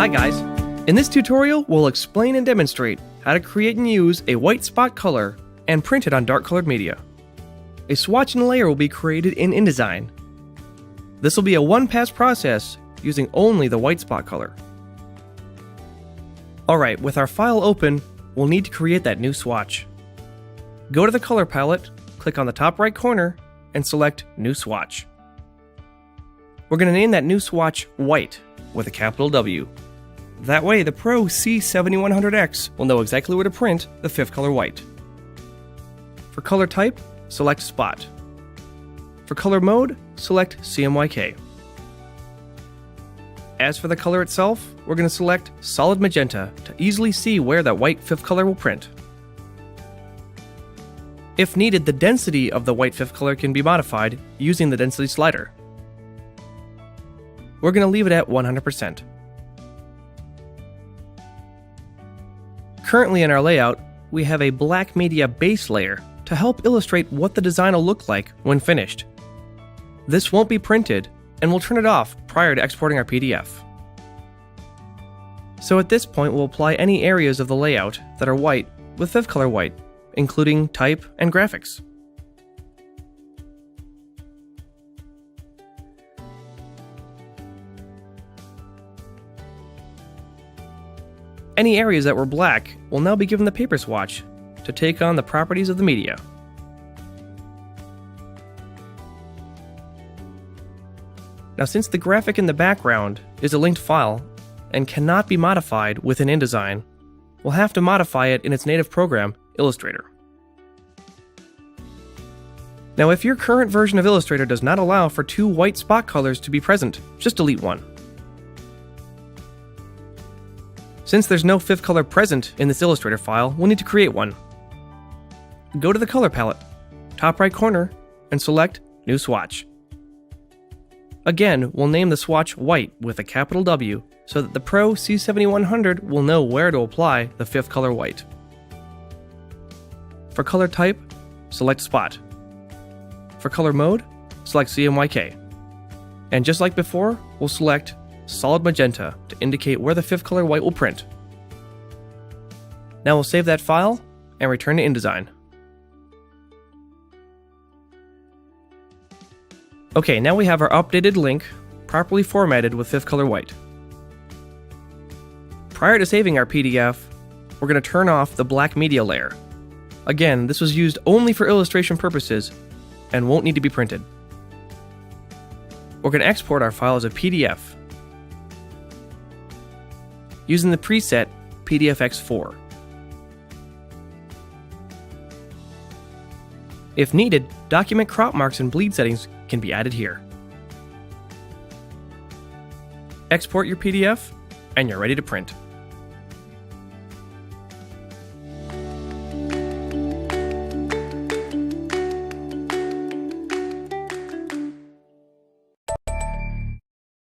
Hi guys! In this tutorial, we'll explain and demonstrate how to create and use a white spot color and print it on dark colored media. A swatch and layer will be created in InDesign. This will be a one-pass process using only the white spot color. Alright, with our file open, we'll need to create that new swatch. Go to the color palette, click on the top right corner, and select New Swatch. We're going to name that new swatch White with a capital W. That way, the Pro C7100X will know exactly where to print the fifth color white. For color type, select Spot. For color mode, select CMYK. As for the color itself, we're going to select Solid Magenta to easily see where that white fifth color will print. If needed, the density of the white fifth color can be modified using the density slider. We're going to leave it at 100%. Currently in our layout, we have a black media base layer to help illustrate what the design will look like when finished. This won't be printed, and we'll turn it off prior to exporting our PDF. So at this point, we'll apply any areas of the layout that are white with fifth color white, including type and graphics. Any areas that were black will now be given the paper swatch to take on the properties of the media. Now, since the graphic in the background is a linked file and cannot be modified within InDesign, we'll have to modify it in its native program, Illustrator. Now, if your current version of Illustrator does not allow for two white spot colors to be present, just delete one. Since there's no fifth color present in this Illustrator file, we'll need to create one. Go to the color palette, top right corner, and select New Swatch. Again, we'll name the swatch White with a capital W so that the Pro C7100 will know where to apply the fifth color white. For color type, select Spot. For color mode, select CMYK. And just like before, we'll select Solid Magenta to indicate where the fifth color white will print. Now we'll save that file and return to InDesign. Okay, now we have our updated link properly formatted with fifth color white. Prior to saving our PDF, we're going to turn off the black media layer. Again, this was used only for illustration purposes and won't need to be printed. We're going to export our file as a PDF using the preset PDFX4. If needed, document crop marks and bleed settings can be added here. Export your PDF, and you're ready to print.